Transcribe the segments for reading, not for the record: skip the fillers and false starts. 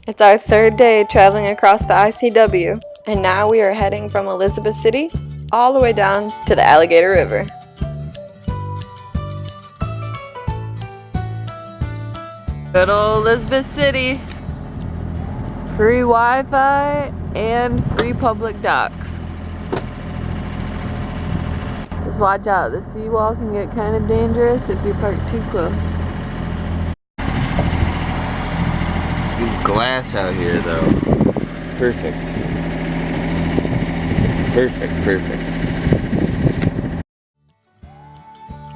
It's our third day traveling across the ICW, and now we are heading from Elizabeth City all the way down to the Alligator River. Good old Elizabeth City. Free Wi-Fi and free public docks. Just watch out, the seawall can get kind of dangerous if you park too close. There's glass out here though. Perfect. Perfect.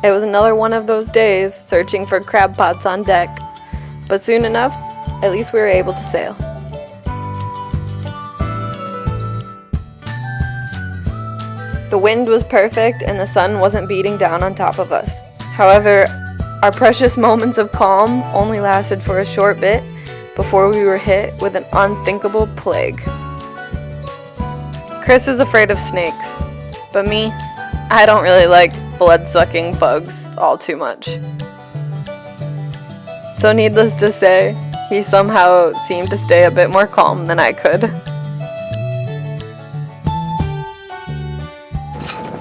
It was another one of those days searching for crab pots on deck, but soon enough, at least we were able to sail. The wind was perfect and the sun wasn't beating down on top of us. However, our precious moments of calm only lasted for a short bit before we were hit with an unthinkable plague. Chris is afraid of snakes, but me, I don't really like blood-sucking bugs all too much. So needless to say, he somehow seemed to stay a bit more calm than I could.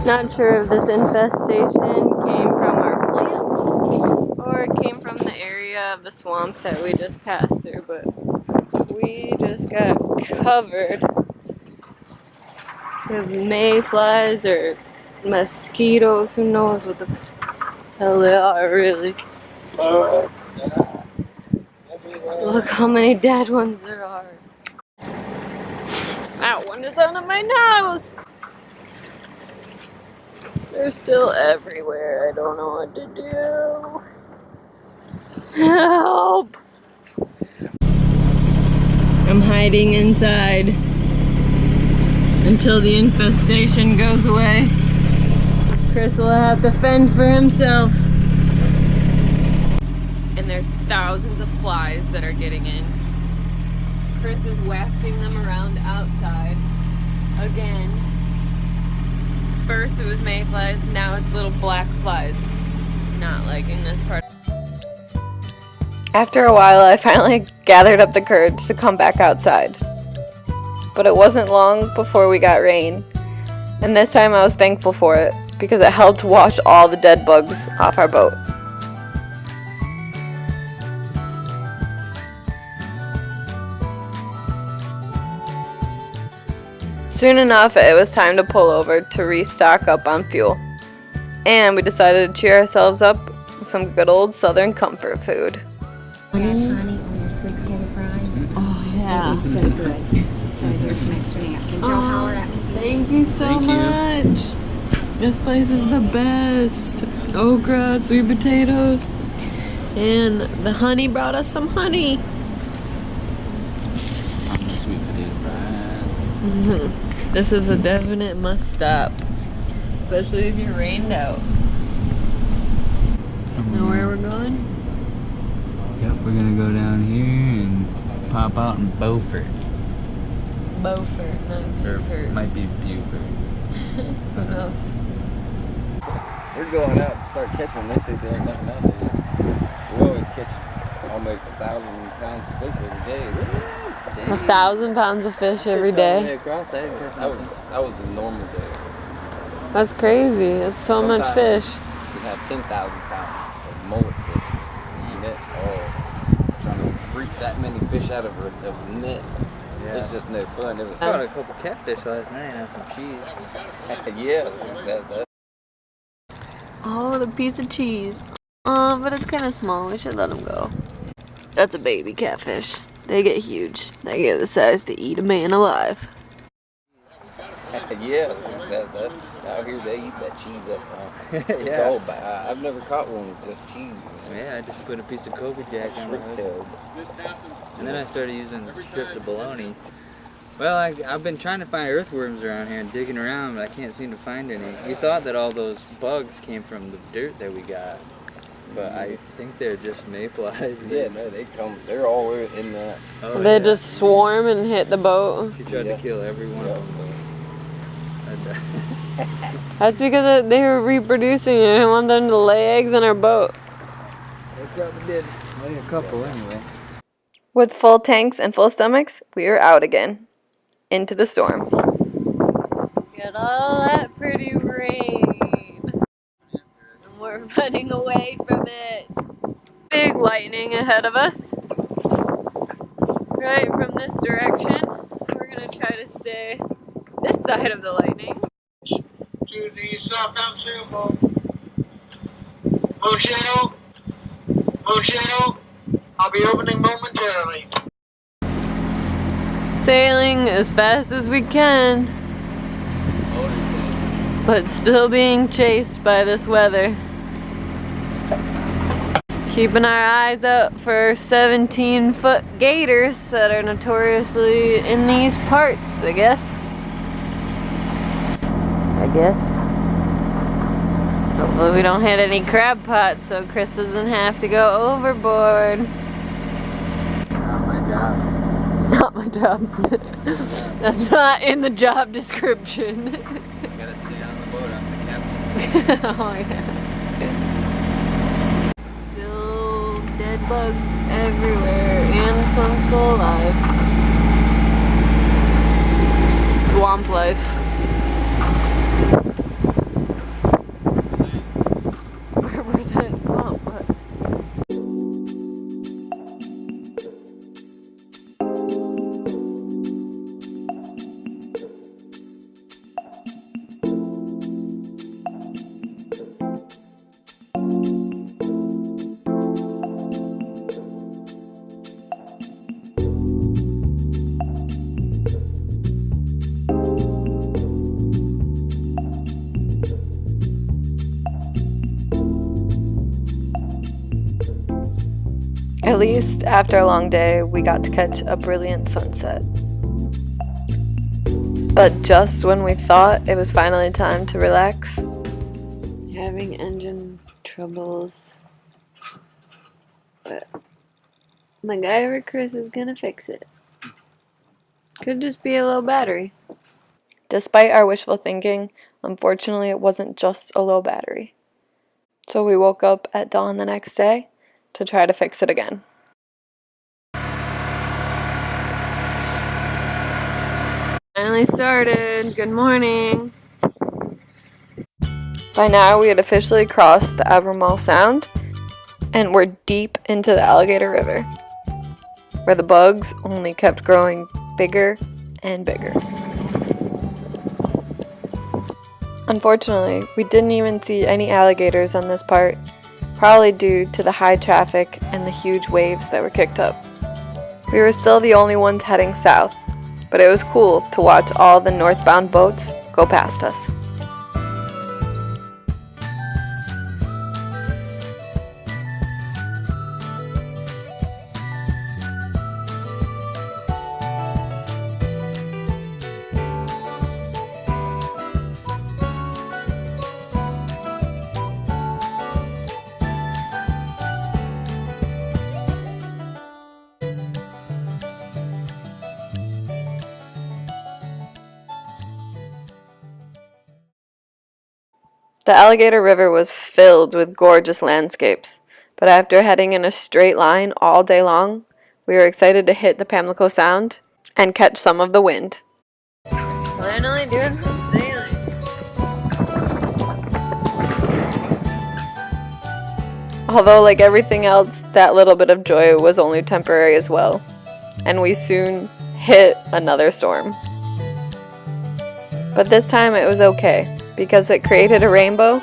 Not sure if this infestation came from our plants or it came from the area of the swamp that we just passed through, but we just got covered with mayflies or mosquitoes. Who knows what the hell they are, really. Look how many dead ones there are. That one is under my nose! They're still everywhere. I don't know what to do. Help! I'm hiding inside until the infestation goes away. Chris will have to fend for himself. And there's thousands of flies that are getting in. Chris is wafting them around outside again. First it was mayflies, now it's little black flies. Not liking this part. After a while, I finally gathered up the courage to come back outside. But it wasn't long before we got rain. And this time I was thankful for it, because it helped wash all the dead bugs off our boat. Soon enough, it was time to pull over to restock up on fuel. And we decided to cheer ourselves up with some good old southern comfort food. Honey on your sweet potato fries. Oh yeah. It is so good. So here's some extra napkins. Y'all holler at me. Thank you so much. This place is the best. Okra, sweet potatoes. And the honey brought us some honey. Sweet potato fries. This is a definite must stop. Especially if you're rained out. Know where we're going? Yep, we're gonna go down here and pop out in Beaufort. Beaufort, not Or Beaufort. it might be Beaufort. Who knows? We're going out to start catching. They say there ain't nothing out there. We always catch almost 1,000 pounds of fish every day. 1,000 pounds of fish every day. Across, that was a normal day. That's crazy. That's so much fish. We have 10,000 pounds of mullet fish. Net all. Trying to reap that many fish out of a net. Yeah. It's just no fun. It was I caught a couple catfish last night and had some cheese. yeah, that. Oh, the piece of cheese. But it's kind of small. We should let them go. That's a baby catfish. They get huge. They get the size to eat a man alive. yeah, that out here they eat that cheese up. It's Yeah. all bad. I've never caught one with just cheese. Yeah, I just put a piece of Kobe Jack on the hook. Tail. And then I started using strips of bologna. Well, I've been trying to find earthworms around here and digging around, but I can't seem to find any. We thought that all those bugs came from the dirt that we got, but I think they're just mayflies. Yeah, no, they come. They're all in that. Oh, They yeah. just swarm and hit the boat. He tried to kill every one of them. That's because they were reproducing and I want them to lay eggs in our boat. They probably did. Well, a couple anyway. With full tanks and full stomachs, we are out again. Into the storm. Get all that pretty rain. And we're running away from it. Big lightning ahead of us. Right from this direction. We're gonna try to stay this side of the lightning. To the southbound sailboat. MoonShadow. MoonShadow. I'll be opening momentarily. Sailing as fast as we can, but still being chased by this weather. Keeping our eyes out for 17-foot gators that are notoriously in these parts, I guess. Hopefully we don't hit any crab pots so Chris doesn't have to go overboard. Not my job. Not my job. That's not in the job description. Gotta stay on the boat, I'm the captain. Oh yeah. Still dead bugs everywhere and some still alive. Swamp life. Where's that swamp? What? At least after a long day, we got to catch a brilliant sunset. But just when we thought it was finally time to relax, having engine troubles. But my guy over Chris is gonna fix it. Could just be a low battery. Despite our wishful thinking, unfortunately it wasn't just a low battery. So we woke up at dawn the next day to try to fix it again. Finally started. Good morning. By now we had officially crossed the Albemarle Sound and we're deep into the Alligator River, where the bugs only kept growing bigger and bigger. Unfortunately, we didn't even see any alligators on this part, probably due to the high traffic and the huge waves that were kicked up. We were still the only ones heading south, but it was cool to watch all the northbound boats go past us. The Alligator River was filled with gorgeous landscapes, but after heading in a straight line all day long, we were excited to hit the Pamlico Sound and catch some of the wind. Finally doing some sailing. Although, like everything else, that little bit of joy was only temporary as well, and we soon hit another storm. But this time it was okay, because it created a rainbow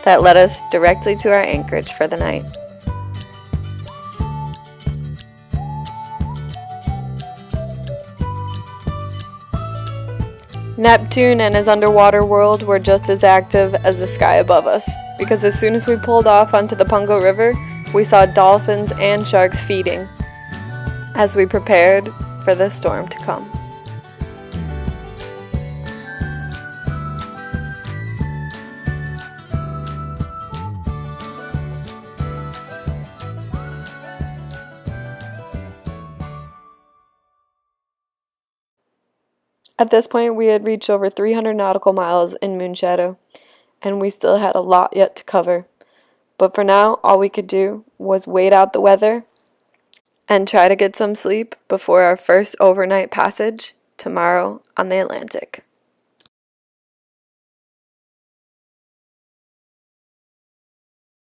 that led us directly to our anchorage for the night. Neptune and his underwater world were just as active as the sky above us, because as soon as we pulled off onto the Pungo River, we saw dolphins and sharks feeding as we prepared for the storm to come. At this point, we had reached over 300 nautical miles in MoonShadow, and we still had a lot yet to cover. But for now, all we could do was wait out the weather and try to get some sleep before our first overnight passage tomorrow on the Atlantic.